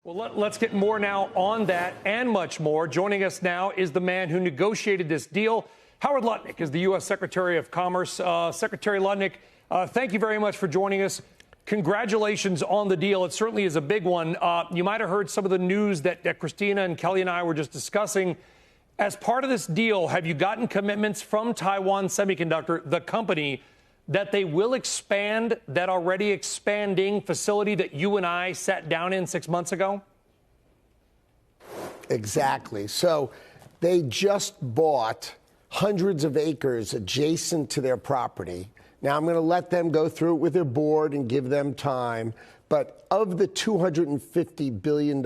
Well, let's get more now on that and much more. Joining us now is the man who negotiated this deal. Howard Lutnick is the U.S. Secretary of Commerce. Secretary Lutnick, thank you very much for joining us. Congratulations on the deal. It certainly is a big one. You might have heard some of the news that Christina and Kelly and I were just discussing. As part of this deal, have you gotten commitments from Taiwan Semiconductor, the company, that they will expand that already expanding facility that you and I sat down in 6 months ago? Exactly. So they just bought hundreds of acres adjacent to their property. Now, I'm going to let them go through it with their board and give them time. But of the $250 billion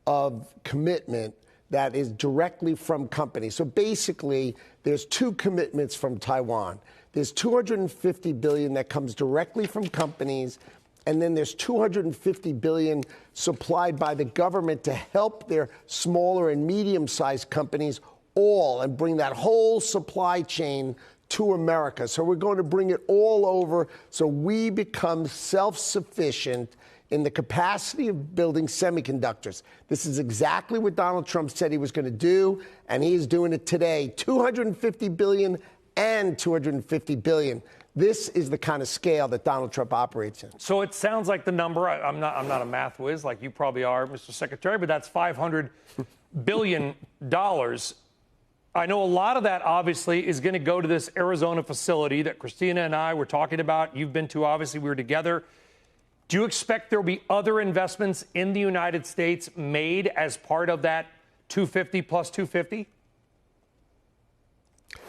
of commitment that is directly from companies, so basically there's two commitments from Taiwan. There's $250 billion that comes directly from companies, and then there's $250 billion supplied by the government to help their smaller and medium-sized companies and bring that whole supply chain to America. So we're going to bring it all over so we become self-sufficient in the capacity of building semiconductors. This is exactly what Donald Trump said he was going to do, and he is doing it today. $250 billion and $250 billion. This is the kind of scale that Donald Trump operates in. So it sounds like the number, I'm not a math whiz like you probably are, Mr. Secretary, but that's $500 billion. I know a lot of that, obviously, is going to go to this Arizona facility that Christina and I were talking about. You've been to, obviously, we were together. Do you expect there will be other investments in the United States made as part of that 250 plus 250?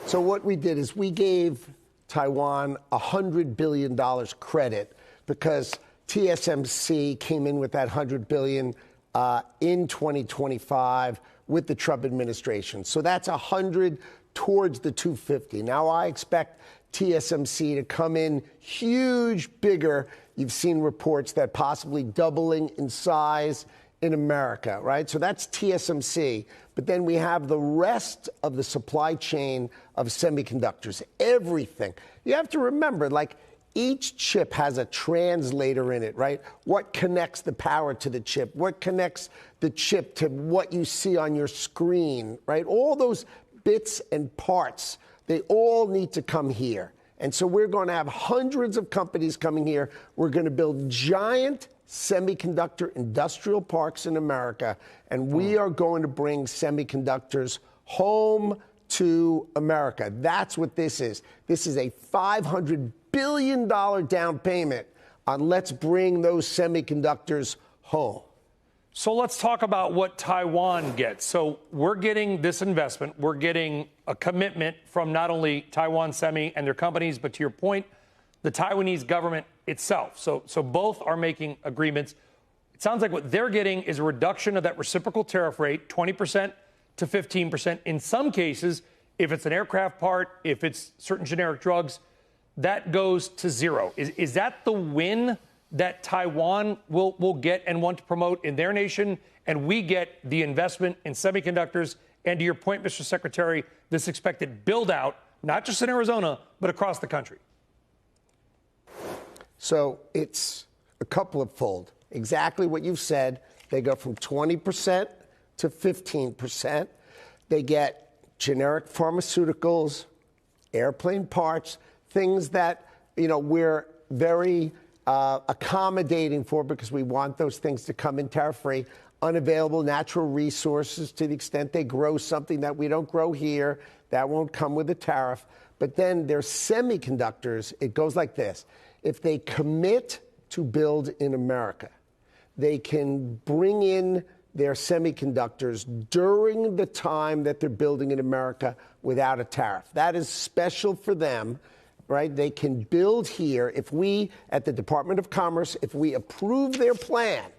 So what we did is we gave Taiwan $100 billion credit because TSMC came in with that $100 billion in 2025 with the Trump administration. So that's 100 towards the 250. Now I expect TSMC to come in huge, bigger. You've seen reports that possibly doubling in size in America, right? So that's TSMC. But then we have the rest of the supply chain of semiconductors, everything. You have to remember, like, each chip has a translator in it, right? What connects the power to the chip? What connects the chip to what you see on your screen, right? All those bits and parts, they all need to come here. And so we're going to have hundreds of companies coming here. We're going to build giant semiconductor industrial parks in America, and we are going to bring semiconductors home to America. That's what this is. This is a $500 billion down payment on let's bring those semiconductors home. So let's talk about what Taiwan gets. So we're getting this investment. We're getting a commitment from not only Taiwan Semi and their companies, but to your point, the Taiwanese government itself. So both are making agreements. It sounds like what they're getting is a reduction of that reciprocal tariff rate, 20% to 15%. In some cases, if it's an aircraft part, if it's certain generic drugs, that goes to zero. Is that the win that Taiwan will get and want to promote in their nation, and we get the investment in semiconductors? And to your point, Mr. Secretary, this expected build out, not just in Arizona, but across the country. So it's a couple of fold. Exactly what you've said. They go from 20% to 15%. They get generic pharmaceuticals, airplane parts, things that, we're very accommodating for because we want those things to come in tariff-free. Unavailable natural resources, to the extent they grow something that we don't grow here, that won't come with a tariff. But then there's semiconductors. It goes like this. If they commit to build in America, they can bring in their semiconductors during the time that they're building in America without a tariff. That is special for them, right? They can build here. If we, at the Department of Commerce, if we approve their plan,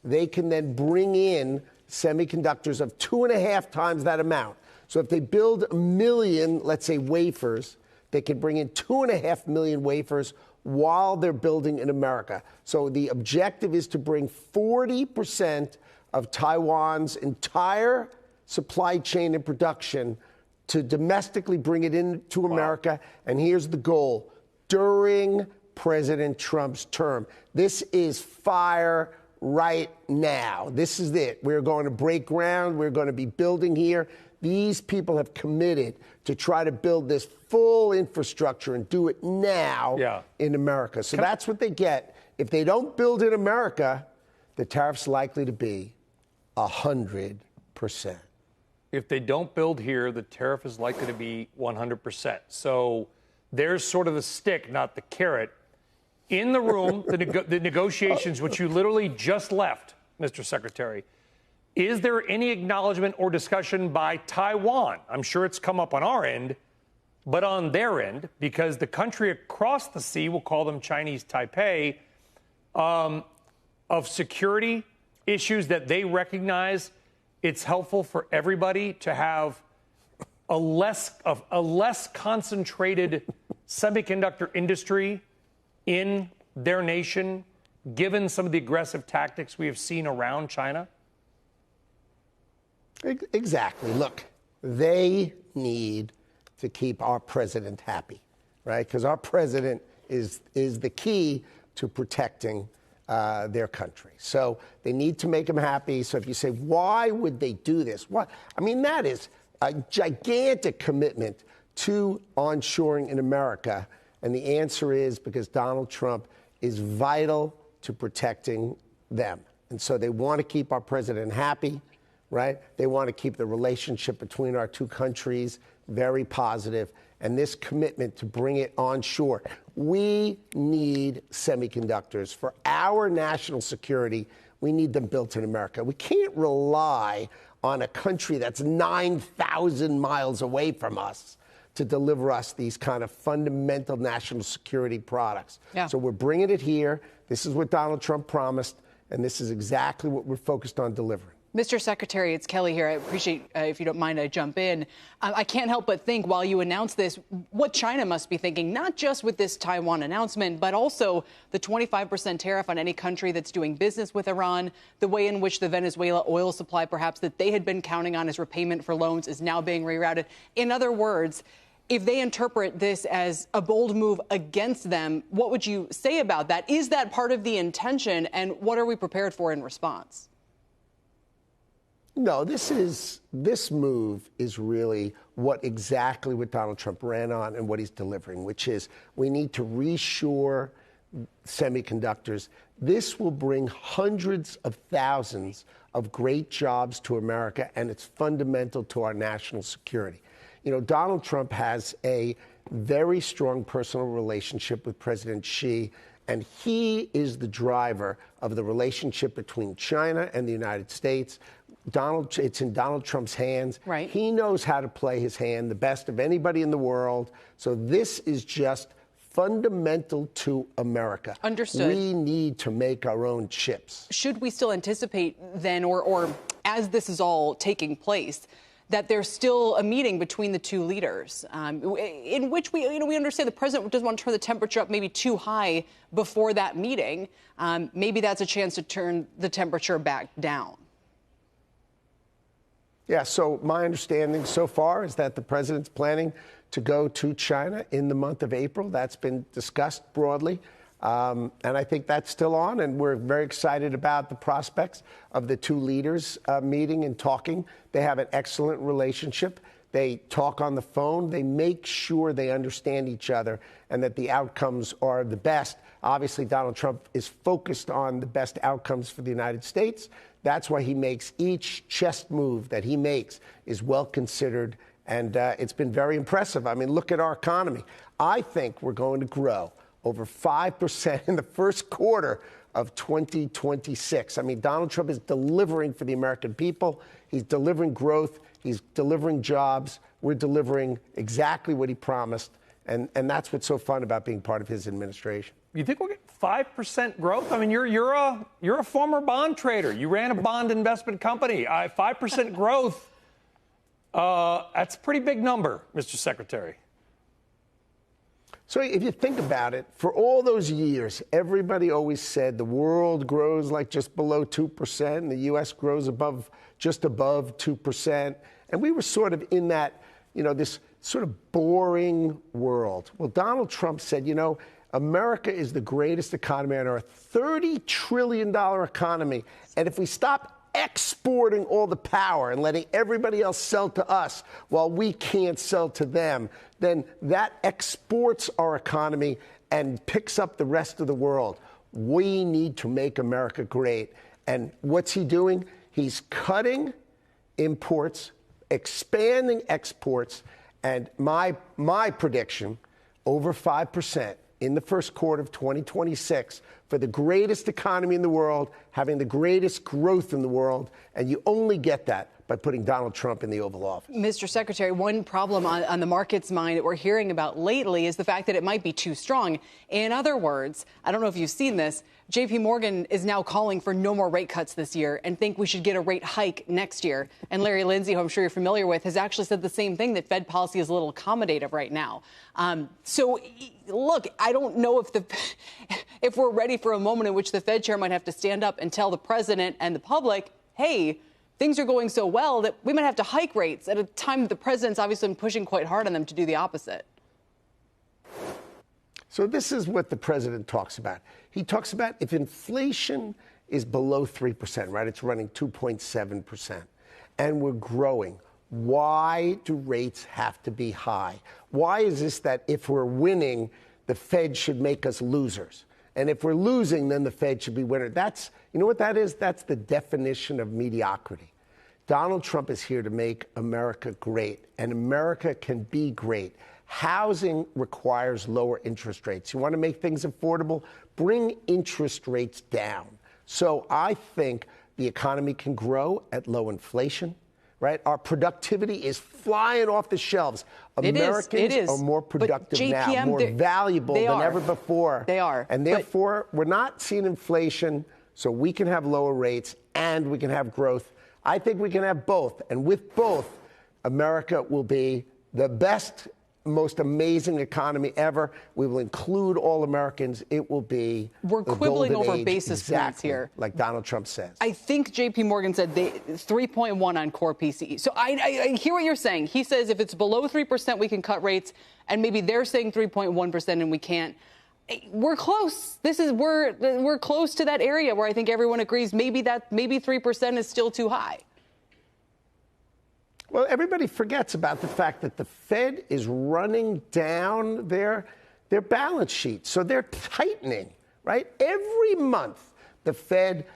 they can then bring in semiconductors of 2.5 times that amount. So if they build 1 million, let's say, wafers, they can bring in 2.5 million wafers while they're building in America. So the objective is to bring 40% of Taiwan's entire supply chain and production to domestically bring it into America. And here's the goal: during President Trump's term. This is fire right now. This is it. We're going to break ground. We're going to be building here. These people have committed to try to build this full infrastructure and do it now in America. So that's what they get. If they don't build in America, the tariff's likely to be 100%. If they don't build here, the tariff is likely to be 100%. So there's sort of the stick, not the carrot. In the room, the negotiations, which you literally just left, Mr. Secretary, is there any acknowledgement or discussion by Taiwan? I'm sure it's come up on our end, but on their end, because the country across the sea, we'll call them Chinese Taipei, of security issues that they recognize it's helpful for everybody to have a less concentrated semiconductor industry in their nation, given some of the aggressive tactics we have seen around China? Exactly. Look, they need to keep our president happy, right? Because our president is the key to protecting their country. So they need to make him happy. So if you say, why would they do this? What? I mean, that is a gigantic commitment to onshoring in America. And the answer is because Donald Trump is vital to protecting them. And so they want to keep our president happy, right? They want to keep the relationship between our two countries very positive. And this commitment to bring it onshore. We need semiconductors for our national security. We need them built in America. We can't rely on a country that's 9,000 miles away from us to deliver us these kind of fundamental national security products. So we're bringing it here. This is what Donald Trump promised, and this is exactly what we're focused on delivering. Mr. Secretary, it's Kelly here. I appreciate, if you don't mind, I jump in. I can't help but think while you announce this, what China must be thinking, not just with this Taiwan announcement, but also the 25% tariff on any country that's doing business with Iran, the way in which the Venezuela oil supply, perhaps that they had been counting on as repayment for loans, is now being rerouted. In other words, if they interpret this as a bold move against them, what would you say about that? Is that part of the intention, and what are we prepared for in response? No, this move is really exactly what Donald Trump ran on and what he's delivering, which is we need to reshore semiconductors. This will bring hundreds of thousands of great jobs to America, and it's fundamental to our national security. You know, Donald Trump has a very strong personal relationship with President Xi, and he is the driver of the relationship between China and the United States. It's in Donald Trump's hands. Right. He knows how to play his hand, the best of anybody in the world. So this is just fundamental to America. Understood. We need to make our own chips. Should we still anticipate then, or as this is all taking place, that there's still a meeting between the two leaders, in which we understand the president doesn't want to turn the temperature up maybe too high before that meeting. Maybe that's a chance to turn the temperature back down. Yeah, so my understanding so far is that the president's planning to go to China in the month of April. That's been discussed broadly. And I think that's still on, and we're very excited about the prospects of the two leaders meeting and talking. They have an excellent relationship. They talk on the phone. They make sure they understand each other and that the outcomes are the best. Obviously, Donald Trump is focused on the best outcomes for the United States. That's why he makes each chess move that he makes is well considered, and it's been very impressive. I mean, look at our economy. I think we're going to grow over 5% in the first quarter of 2026. I mean, Donald Trump is delivering for the American people. He's delivering growth. He's delivering jobs. We're delivering exactly what he promised. And that's what's so fun about being part of his administration. You think we'll get 5% growth? I mean, you're a former bond trader. You ran a bond investment company. 5% growth, that's a pretty big number, Mr. Secretary. So if you think about it, for all those years, everybody always said the world grows like just below 2%, and the U.S. grows just above 2%. And we were sort of in that, this sort of boring world. Well, Donald Trump said, America is the greatest economy on earth, $30 trillion economy. And if we stop exporting all the power and letting everybody else sell to us while we can't sell to them, then that exports our economy and picks up the rest of the world. We need to make America great. And what's he doing? He's cutting imports, expanding exports, and my prediction, over 5% in the first quarter of 2026 for the greatest economy in the world, having the greatest growth in the world, and you only get that by putting Donald Trump in the Oval Office. Mr. Secretary, one problem on the market's mind that we're hearing about lately is the fact that it might be too strong. In other words, I don't know if you've seen this, JP Morgan is now calling for no more rate cuts this year and think we should get a rate hike next year. And Larry Lindsey, who I'm sure you're familiar with, has actually said the same thing, that Fed policy is a little accommodative right now. So, look, I don't know if we're ready for a moment in which the Fed chair might have to stand up and tell the president and the public, hey, things are going so well that we might have to hike rates at a time that the president's obviously been pushing quite hard on them to do the opposite. So this is what the president talks about. He talks about if inflation is below 3%, right? It's running 2.7%, and we're growing. Why do rates have to be high? Why is this that if we're winning, the Fed should make us losers? And if we're losing, then the Fed should be winner. That's, you know what that is? That's the definition of mediocrity. Donald Trump is here to make America great, and America can be great. Housing requires lower interest rates. You want to make things affordable? Bring interest rates down. So I think the economy can grow at low inflation, right? Our productivity is flying off the shelves. Americans are more productive now, more valuable than ever before. They are. And therefore, we're not seeing inflation, so we can have lower rates and we can have growth. I think we can have both. And with both, America will be the best, most amazing economy ever. We will include all Americans. It will be We're quibbling over basis points here, like Donald Trump says. I think JP Morgan said 3.1 on core PCE. So I hear what you're saying. He says if it's below 3%, we can cut rates, and maybe they're saying 3.1% and we can't. We're close. We're close to that area where I think everyone agrees maybe 3% is still too high. Well, everybody forgets about the fact that the Fed is running down their balance sheet. So they're tightening, right? Every month, the Fed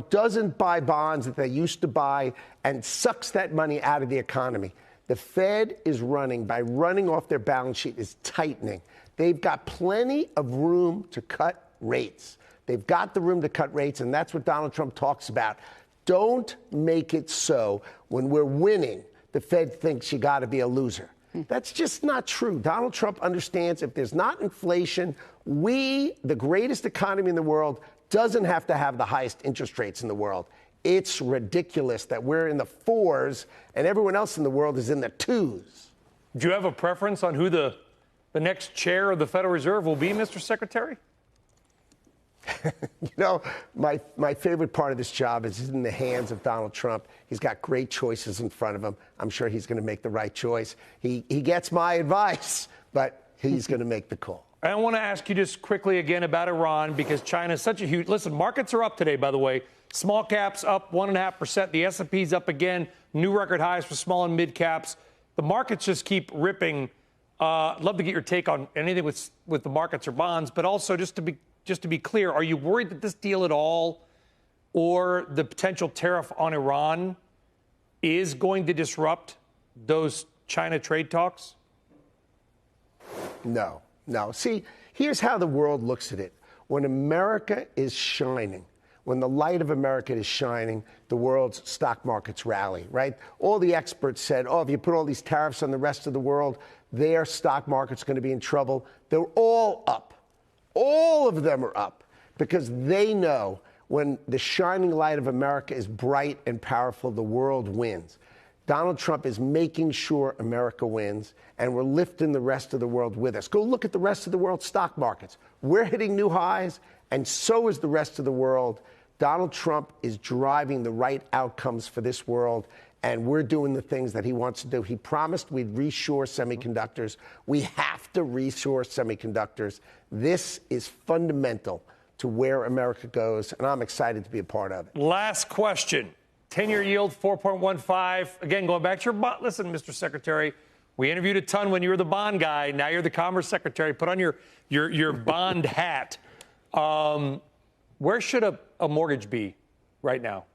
doesn't buy bonds that they used to buy and sucks that money out of the economy. The Fed is by running off their balance sheet, is tightening. They've got plenty of room to cut rates. They've got the room to cut rates, and that's what Donald Trump talks about. Don't make it so when we're winning, the Fed thinks you got to be a loser. That's just not true. Donald Trump understands if there's not inflation, the greatest economy in the world, doesn't have to have the highest interest rates in the world. It's ridiculous that we're in the 4s and everyone else in the world is in the 2s. Do you have a preference on who the next chair of the Federal Reserve will be, Mr. Secretary? My favorite part of this job is in the hands of Donald Trump. He's got great choices in front of him. I'm sure he's going to make the right choice. He gets my advice, but he's going to make the call. I want to ask you just quickly again about Iran, because China is such a huge... Listen, markets are up today, by the way. Small caps up 1.5%. The S&P's up again. New record highs for small and mid caps. The markets just keep ripping. I'd love to get your take on anything with the markets or bonds, but also just to be clear, are you worried that this deal at all or the potential tariff on Iran is going to disrupt those China trade talks? No. See, here's how the world looks at it. When America is shining, when the light of America is shining, the world's stock markets rally, right? All the experts said, if you put all these tariffs on the rest of the world, their stock market's going to be in trouble. They're all up. All of them are up because they know when the shining light of America is bright and powerful, the world wins. Donald Trump is making sure America wins, and we're lifting the rest of the world with us. Go look at the rest of the world's stock markets. We're hitting new highs, and so is the rest of the world. Donald Trump is driving the right outcomes for this world, and we're doing the things that he wants to do. He promised we'd reshore semiconductors. We have to reshore semiconductors. This is fundamental to where America goes, and I'm excited to be a part of it. Last question. 10-year yield, 4.15. Again, going back to your bond. Listen, Mr. Secretary, we interviewed a ton when you were the bond guy. Now you're the Commerce Secretary. Put on your bond hat. Where should a mortgage be right now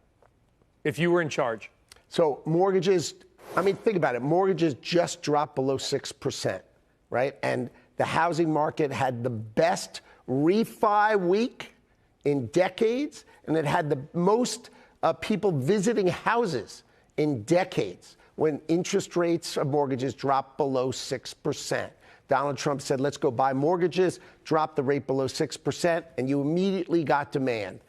if you were in charge? So mortgages, I mean, think about it. Mortgages just dropped below 6%, right? And the housing market had the best refi week in decades, and it had the most people visiting houses in decades when interest rates of mortgages dropped below 6%. Donald Trump said, let's go buy mortgages, drop the rate below 6%, and you immediately got demand.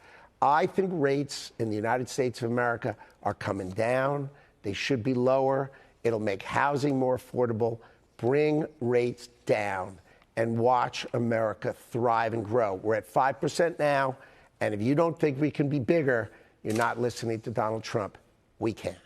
I think rates in the United States of America are coming down. They should be lower. It'll make housing more affordable. Bring rates down and watch America thrive and grow. We're at 5% now, and if you don't think we can be bigger, you're not listening to Donald Trump. We can.